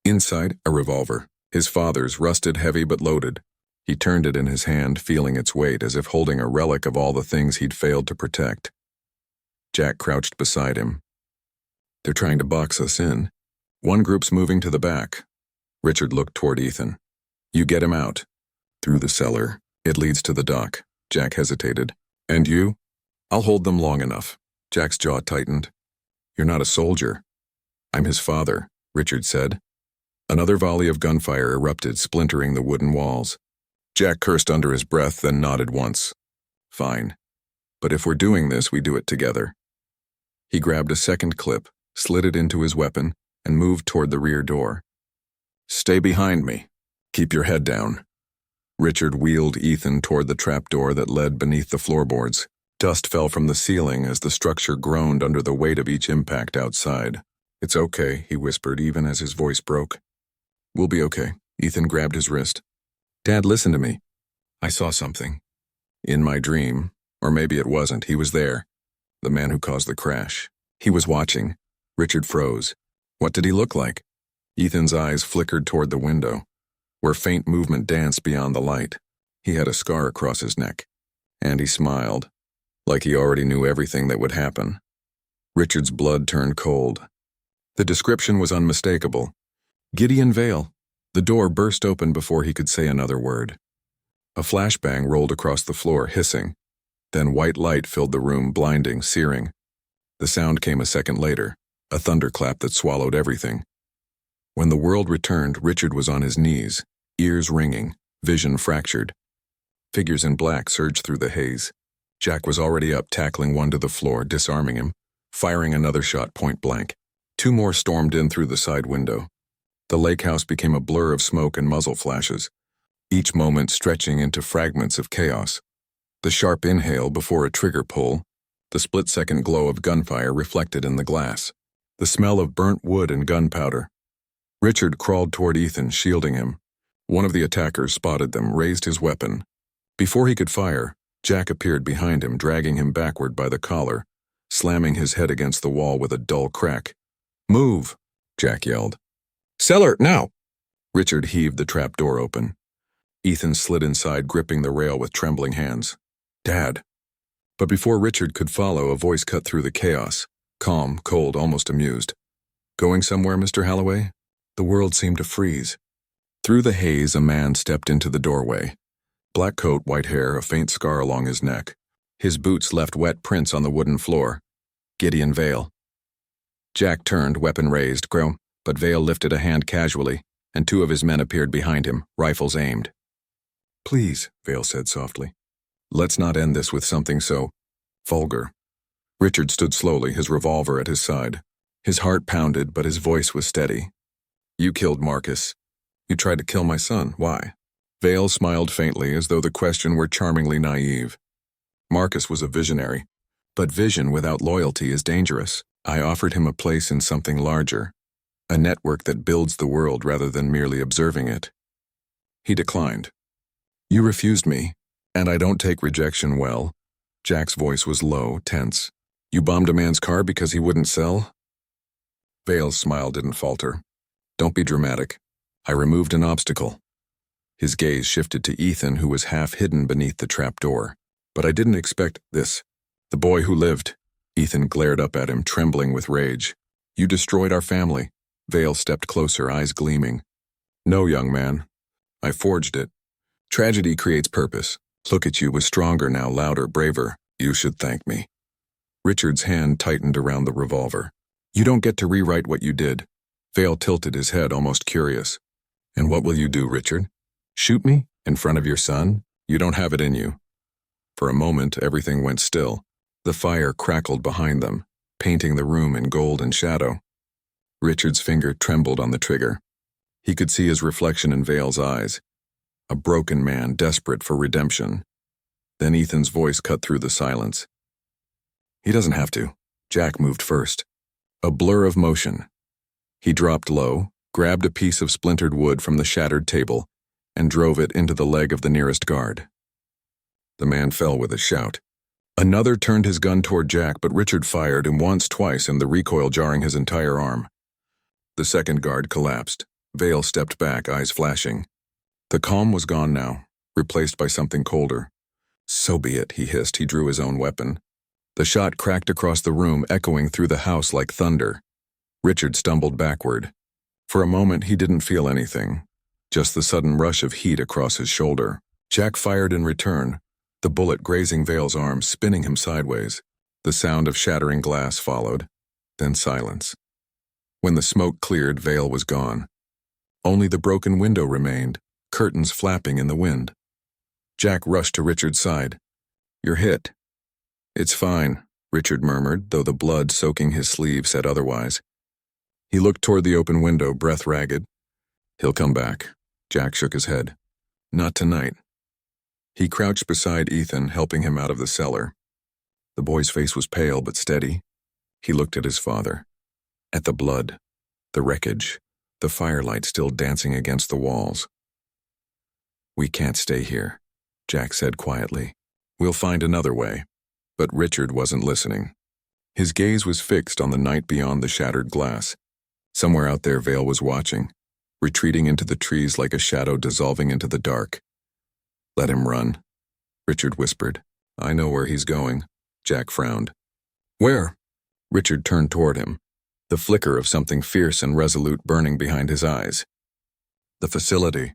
A: Inside, a revolver, his father's, rusted, heavy but loaded. He turned it in his hand, feeling its weight, as if holding a relic of all the things he'd failed to protect. Jack crouched beside him. They're trying to box us in. One group's moving to the back. Richard looked toward Ethan. You get him out. Through the cellar. It leads to the dock. Jack hesitated. And you? I'll hold them long enough. Jack's jaw tightened. You're not a soldier. I'm his father, Richard said. Another volley of gunfire erupted, splintering the wooden walls. Jack cursed under his breath, then nodded once. Fine. But if we're doing this, we do it together. He grabbed a second clip, slid it into his weapon, and moved toward the rear door. Stay behind me. Keep your head down. Richard wheeled Ethan toward the trapdoor that led beneath the floorboards. Dust fell from the ceiling as the structure groaned under the weight of each impact outside. It's okay, he whispered, even as his voice broke. We'll be okay. Ethan grabbed his wrist. Dad, listen to me. I saw something. In my dream, or maybe it wasn't, he was there. The man who caused the crash. He was watching. Richard froze. What did he look like? Ethan's eyes flickered toward the window, where faint movement danced beyond the light. He had a scar across his neck. And he smiled, like he already knew everything that would happen. Richard's blood turned cold. The description was unmistakable. Gideon Vale. The door burst open before he could say another word. A flashbang rolled across the floor, hissing. Then white light filled the room, blinding, searing. The sound came a second later, a thunderclap that swallowed everything. When the world returned, Richard was on his knees, ears ringing, vision fractured. Figures in black surged through the haze. Jack was already up, tackling one to the floor, disarming him, firing another shot point blank. 2 more stormed in through the side window. The lake house became a blur of smoke and muzzle flashes, each moment stretching into fragments of chaos. The sharp inhale before a trigger pull, the split-second glow of gunfire reflected in the glass, the smell of burnt wood and gunpowder. Richard crawled toward Ethan, shielding him. One of the attackers spotted them, raised his weapon. Before he could fire, Jack appeared behind him, dragging him backward by the collar, slamming his head against the wall with a dull crack. Move, Jack yelled. Cellar, now! Richard heaved the trap door open. Ethan slid inside, gripping the rail with trembling hands. Dad. But before Richard could follow, a voice cut through the chaos, calm, cold, almost amused. Going somewhere, Mr. Halloway? The world seemed to freeze. Through the haze, a man stepped into the doorway. Black coat, white hair, a faint scar along his neck. His boots left wet prints on the wooden floor. Gideon Vale. Jack turned, weapon raised, but Vale lifted a hand casually, and 2 of his men appeared behind him, rifles aimed. Please, Vale said softly. Let's not end this with something so vulgar. Richard stood slowly, his revolver at his side. His heart pounded, but his voice was steady. You killed Marcus. You tried to kill my son. Why? Vale smiled faintly, as though the question were charmingly naive. Marcus was a visionary, but vision without loyalty is dangerous. I offered him a place in something larger, a network that builds the world rather than merely observing it. He declined. You refused me, and I don't take rejection well. Jack's voice was low, tense. You bombed a man's car because he wouldn't sell? Vale's smile didn't falter. Don't be dramatic. I removed an obstacle. His gaze shifted to Ethan, who was half hidden beneath the trap door. But I didn't expect this. The boy who lived. Ethan glared up at him, trembling with rage. You destroyed our family. Vale stepped closer, eyes gleaming. No, young man. I forged it. Tragedy creates purpose. Look at you, was stronger now, louder, braver. You should thank me. Richard's hand tightened around the revolver. You don't get to rewrite what you did. Vale tilted his head, almost curious. And what will you do, Richard? Shoot me? In front of your son? You don't have it in you. For a moment, everything went still. The fire crackled behind them, painting the room in gold and shadow. Richard's finger trembled on the trigger. He could see his reflection in Vale's eyes. A broken man desperate for redemption. Then Ethan's voice cut through the silence. He doesn't have to. Jack moved first. A blur of motion. He dropped low, grabbed a piece of splintered wood from the shattered table, and drove it into the leg of the nearest guard. The man fell with a shout. Another turned his gun toward Jack, but Richard fired him once, twice, and the recoil jarring his entire arm. The second guard collapsed. Vale stepped back, eyes flashing. The calm was gone now, replaced by something colder. So be it, he hissed. He drew his own weapon. The shot cracked across the room, echoing through the house like thunder. Richard stumbled backward. For a moment, he didn't feel anything, just the sudden rush of heat across his shoulder. Jack fired in return, the bullet grazing Vale's arm, spinning him sideways. The sound of shattering glass followed, then silence. When the smoke cleared, Vale was gone. Only the broken window remained, curtains flapping in the wind. Jack rushed to Richard's side. You're hit. It's fine, Richard murmured, though the blood soaking his sleeve said otherwise. He looked toward the open window, breath ragged. He'll come back. Jack shook his head. Not tonight. He crouched beside Ethan, helping him out of the cellar. The boy's face was pale but steady. He looked at his father. At the blood, the wreckage, the firelight still dancing against the walls. We can't stay here, Jack said quietly. We'll find another way. But Richard wasn't listening. His gaze was fixed on the night beyond the shattered glass. Somewhere out there, Vale was watching, retreating into the trees like a shadow dissolving into the dark. Let him run, Richard whispered. I know where he's going. Jack frowned. Where? Richard turned toward him, the flicker of something fierce and resolute burning behind his eyes. The facility.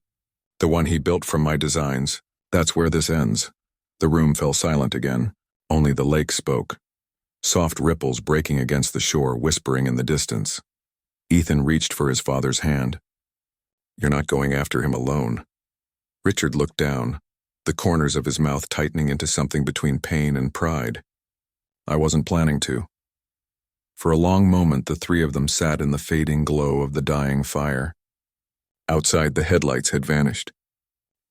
A: The one he built from my designs. That's where this ends. The room fell silent again. Only the lake spoke. Soft ripples breaking against the shore, whispering in the distance. Ethan reached for his father's hand. You're not going after him alone. Richard looked down, the corners of his mouth tightening into something between pain and pride. I wasn't planning to. For a long moment, the three of them sat in the fading glow of the dying fire. Outside, the headlights had vanished.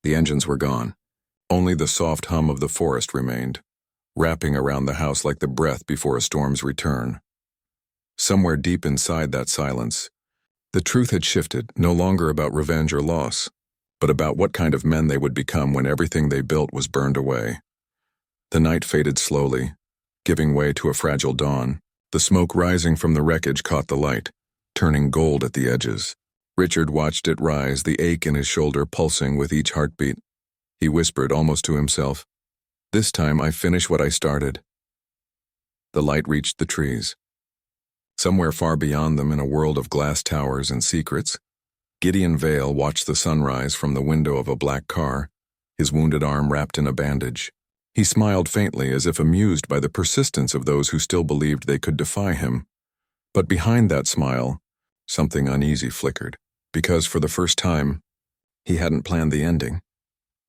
A: The engines were gone. Only the soft hum of the forest remained, wrapping around the house like the breath before a storm's return. Somewhere deep inside that silence, the truth had shifted, no longer about revenge or loss, but about what kind of men they would become when everything they built was burned away. The night faded slowly, giving way to a fragile dawn. The smoke rising from the wreckage caught the light, turning gold at the edges. Richard watched it rise, the ache in his shoulder pulsing with each heartbeat. He whispered almost to himself, This time I finish what I started. The light reached the trees. Somewhere far beyond them, in a world of glass towers and secrets, Gideon Vale watched the sunrise from the window of a black car, his wounded arm wrapped in a bandage. He smiled faintly, as if amused by the persistence of those who still believed they could defy him. But behind that smile, something uneasy flickered, because for the first time, he hadn't planned the ending.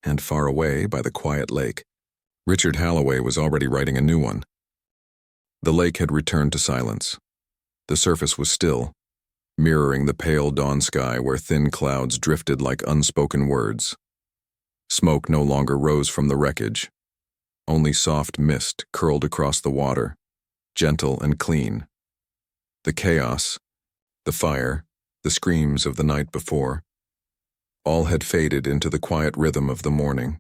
A: And far away, by the quiet lake, Richard Halloway was already writing a new one. The lake had returned to silence. The surface was still, mirroring the pale dawn sky where thin clouds drifted like unspoken words. Smoke no longer rose from the wreckage. Only soft mist curled across the water, gentle and clean. The chaos, the fire, the screams of the night before, all had faded into the quiet rhythm of the morning.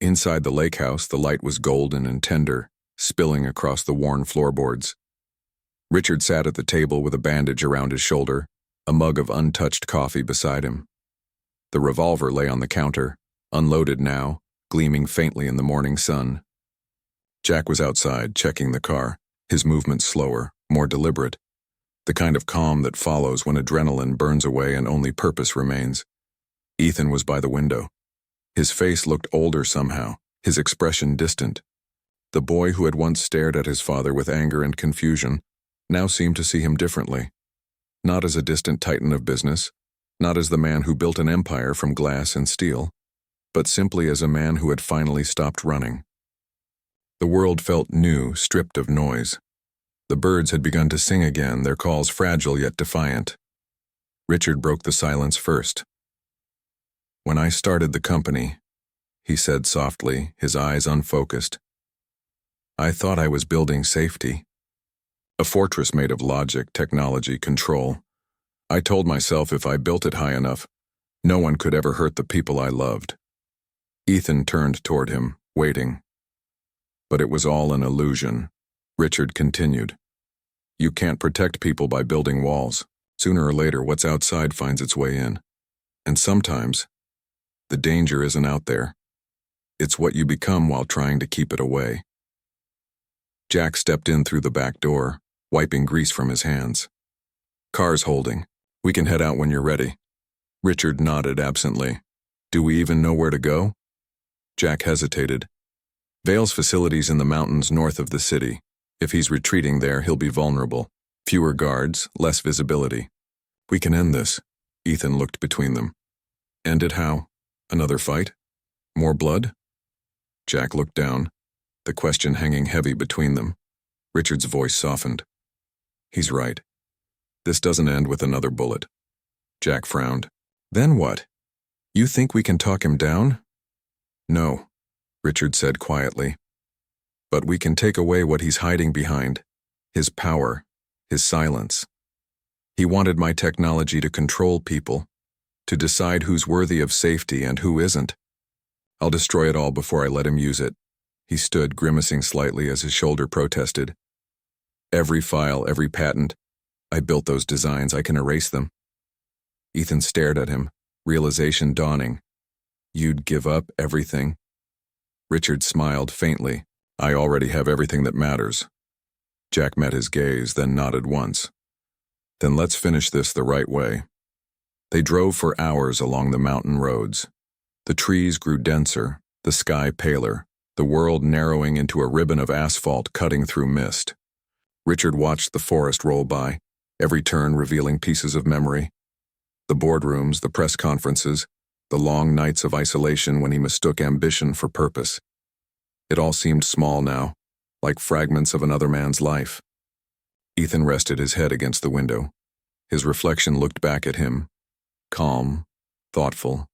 A: Inside the lake house, the light was golden and tender, spilling across the worn floorboards. Richard sat at the table with a bandage around his shoulder, a mug of untouched coffee beside him. The revolver lay on the counter, unloaded now, gleaming faintly in the morning sun. Jack was outside, checking the car, his movements slower, more deliberate, the kind of calm that follows when adrenaline burns away and only purpose remains. Ethan was by the window. His face looked older somehow, his expression distant. The boy who had once stared at his father with anger and confusion now seemed to see him differently. Not as a distant titan of business, not as the man who built an empire from glass and steel, but simply as a man who had finally stopped running. The world felt new, stripped of noise. The birds had begun to sing again, their calls fragile yet defiant. Richard broke the silence first. "When I started the company," he said softly, his eyes unfocused, "I thought I was building safety. A fortress made of logic, technology, control. I told myself if I built it high enough, no one could ever hurt the people I loved." Ethan turned toward him, waiting. "But it was all an illusion," Richard continued. "You can't protect people by building walls. Sooner or later, what's outside finds its way in. And sometimes, the danger isn't out there. It's what you become while trying to keep it away." Jack stepped in through the back door, wiping grease from his hands. "Car's holding. We can head out when you're ready." Richard nodded absently. "Do we even know where to go?" Jack hesitated. "Vale's facility's in the mountains north of the city. If he's retreating there, he'll be vulnerable. Fewer guards, less visibility. We can end this." Ethan looked between them. "End it how? Another fight? More blood?" Jack looked down, the question hanging heavy between them. Richard's voice softened. "He's right. This doesn't end with another bullet." Jack frowned. "Then what? You think we can talk him down?" "No," Richard said quietly. "But we can take away what he's hiding behind. His power, his silence. He wanted my technology to control people, to decide who's worthy of safety and who isn't. I'll destroy it all before I let him use it." He stood, grimacing slightly as his shoulder protested. "Every file, every patent. I built those designs, I can erase them." Ethan stared at him, realization dawning. "You'd give up everything?" Richard smiled faintly. "I already have everything that matters." Jack met his gaze, then nodded once. "Then let's finish this the right way." They drove for hours along the mountain roads. The trees grew denser, the sky paler, the world narrowing into a ribbon of asphalt cutting through mist. Richard watched the forest roll by, every turn revealing pieces of memory. The boardrooms, the press conferences, the long nights of isolation when he mistook ambition for purpose. It all seemed small now, like fragments of another man's life. Ethan rested his head against the window. His reflection looked back at him, calm, thoughtful,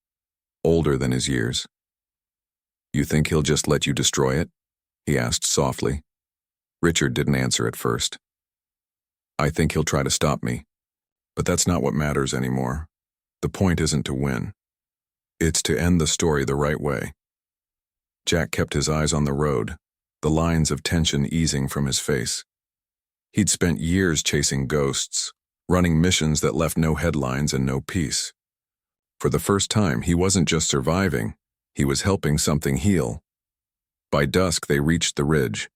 A: older than his years. "You think he'll just let you destroy it?" he asked softly. Richard didn't answer at first. "I think he'll try to stop me. But that's not what matters anymore. The point isn't to win. It's to end the story the right way." Jack kept his eyes on the road, the lines of tension easing from his face. He'd spent years chasing ghosts, running missions that left no headlines and no peace. For the first time, he wasn't just surviving, he was helping something heal. By dusk, they reached the ridge.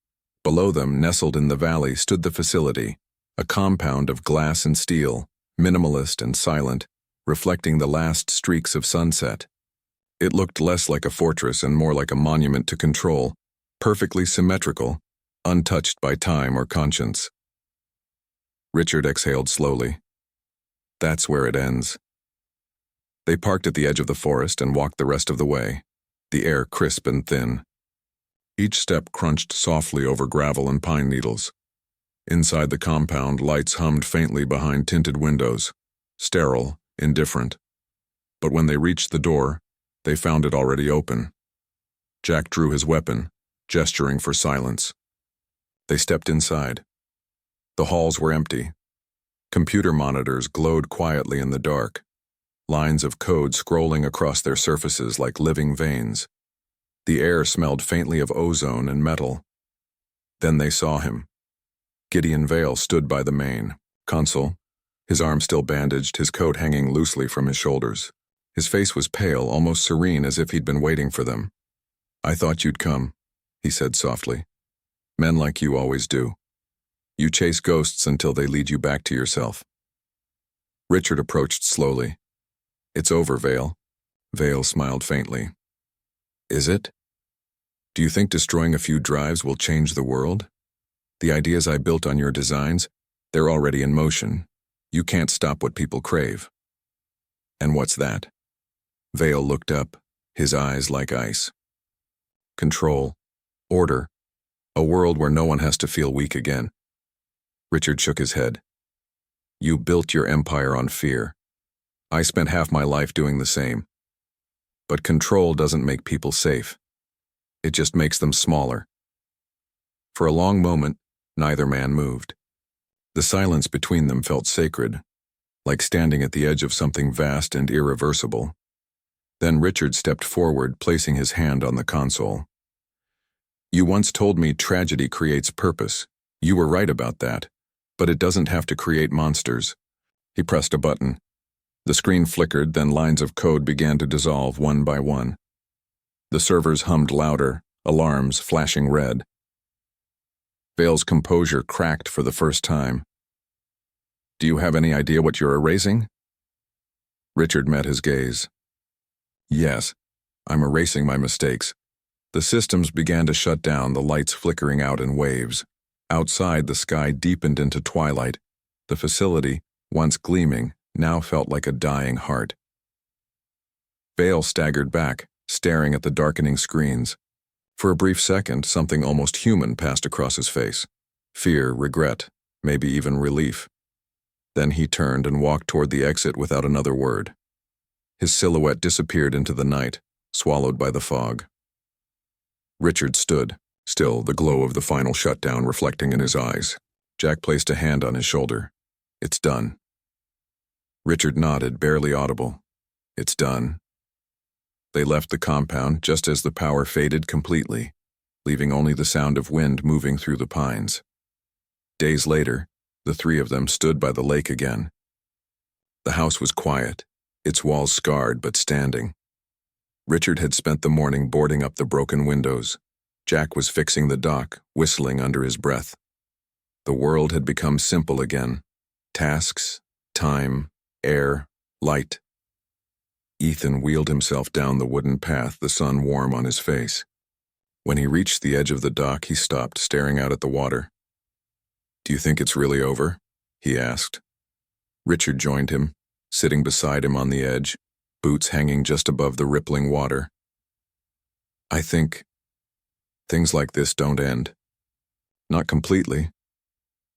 A: Below them, nestled in the valley, stood the facility, a compound of glass and steel, minimalist and silent, reflecting the last streaks of sunset. It looked less like a fortress and more like a monument to control, perfectly symmetrical, untouched by time or conscience. Richard exhaled slowly. That's where it ends. They parked at the edge of the forest and walked the rest of the way, the air crisp and thin. Each step crunched softly over gravel and pine needles. Inside the compound, lights hummed faintly behind tinted windows, sterile, indifferent. But when they reached the door, they found it already open. Jack drew his weapon, gesturing for silence. They stepped inside. The halls were empty. Computer monitors glowed quietly in the dark, lines of code scrolling across their surfaces like living veins. The air smelled faintly of ozone and metal. Then they saw him. Gideon Vale stood by the main console, his arm still bandaged, his coat hanging loosely from his shoulders. His face was pale, almost serene, as if he'd been waiting for them. "I thought you'd come," he said softly. "Men like you always do. You chase ghosts until they lead you back to yourself." Richard approached slowly. "It's over, Vale." Vale smiled faintly. "Is it? Do you think destroying a few drives will change the world? The ideas I built on your designs, they're already in motion. You can't stop what people crave. And what's that? Vale looked up, his eyes like ice. Control. Order. A world where no one has to feel weak again. Richard shook his head. You built your empire on fear. I spent half my life doing the same. But control doesn't make people safe. It just makes them smaller. For a long moment, neither man moved. The silence between them felt sacred, like standing at the edge of something vast and irreversible. Then Richard stepped forward, placing his hand on the console. You once told me tragedy creates purpose. You were right about that, but it doesn't have to create monsters. He pressed a button. The screen flickered, then lines of code began to dissolve one by one. The servers hummed louder, alarms flashing red. Vale's composure cracked for the first time. Do you have any idea what you're erasing? Richard met his gaze. Yes, I'm erasing my mistakes. The systems began to shut down, the lights flickering out in waves. Outside, the sky deepened into twilight. The facility, once gleaming, now felt like a dying heart. Vale staggered back, staring at the darkening screens. For a brief second, something almost human passed across his face. Fear, regret, maybe even relief. Then he turned and walked toward the exit without another word. His silhouette disappeared into the night, swallowed by the fog. Richard stood, still the glow of the final shutdown reflecting in his eyes. Jack placed a hand on his shoulder. It's done. Richard nodded, barely audible. It's done. They left the compound just as the power faded completely, leaving only the sound of wind moving through the pines. Days later, the three of them stood by the lake again. The house was quiet, its walls scarred but standing. Richard had spent the morning boarding up the broken windows. Jack was fixing the dock, whistling under his breath. The world had become simple again. Tasks, time, air, light. Ethan wheeled himself down the wooden path, the sun warm on his face. When he reached the edge of the dock, he stopped, staring out at the water. Do you think it's really over? He asked. Richard joined him, sitting beside him on the edge, boots hanging just above the rippling water. I think things like this don't end. Not completely,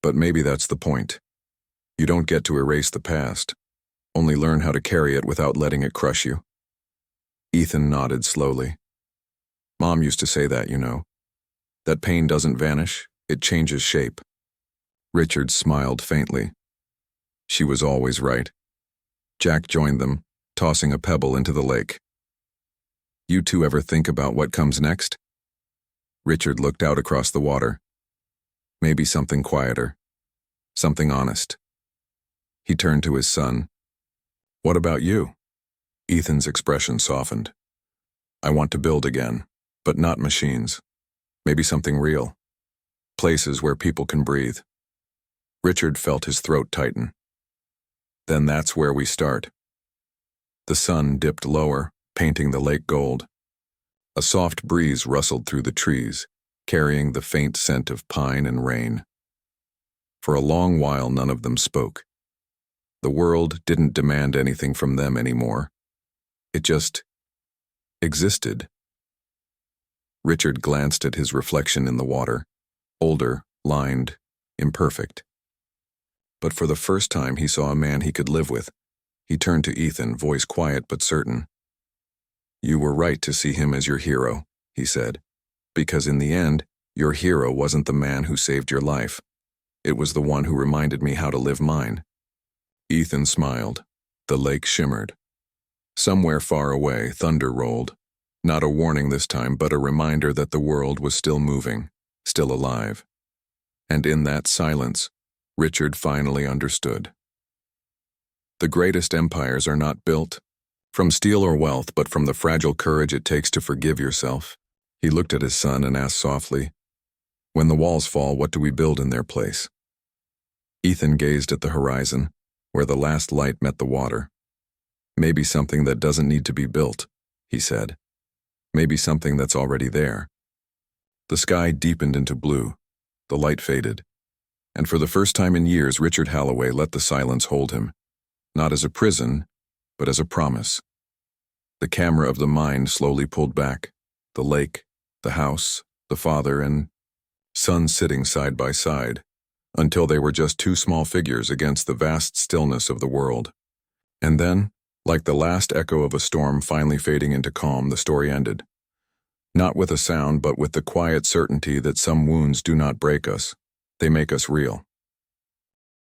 A: but maybe that's the point. You don't get to erase the past, only learn how to carry it without letting it crush you. Ethan nodded slowly. Mom used to say that, you know. That pain doesn't vanish, it changes shape. Richard smiled faintly. She was always right. Jack joined them, tossing a pebble into the lake. You two ever think about what comes next? Richard looked out across the water. Maybe something quieter. Something honest. He turned to his son. What about you? Ethan's expression softened. I want to build again, but not machines. Maybe something real. Places where people can breathe. Richard felt his throat tighten. Then that's where we start. The sun dipped lower, painting the lake gold. A soft breeze rustled through the trees, carrying the faint scent of pine and rain. For a long while, none of them spoke. The world didn't demand anything from them anymore. It just existed. Richard glanced at his reflection in the water, older, lined, imperfect. But for the first time, he saw a man he could live with. He turned to Ethan, voice quiet but certain. You were right to see him as your hero, he said, because in the end, your hero wasn't the man who saved your life. It was the one who reminded me how to live mine. Ethan smiled. The lake shimmered. Somewhere far away, thunder rolled. Not a warning this time, but a reminder that the world was still moving, still alive. And in that silence, Richard finally understood. The greatest empires are not built from steel or wealth, but from the fragile courage it takes to forgive yourself. He looked at his son and asked softly, when the walls fall, what do we build in their place? Ethan gazed at the horizon, where the last light met the water. Maybe something that doesn't need to be built, he said. Maybe something that's already there. The sky deepened into blue. The light faded. And for the first time in years, Richard Halloway let the silence hold him, not as a prison, but as a promise. The camera of the mind slowly pulled back. The lake, the house, the father and son sitting side by side, until they were just two small figures against the vast stillness of the world. And then, like the last echo of a storm finally fading into calm, the story ended. Not with a sound, but with the quiet certainty that some wounds do not break us. They make us real.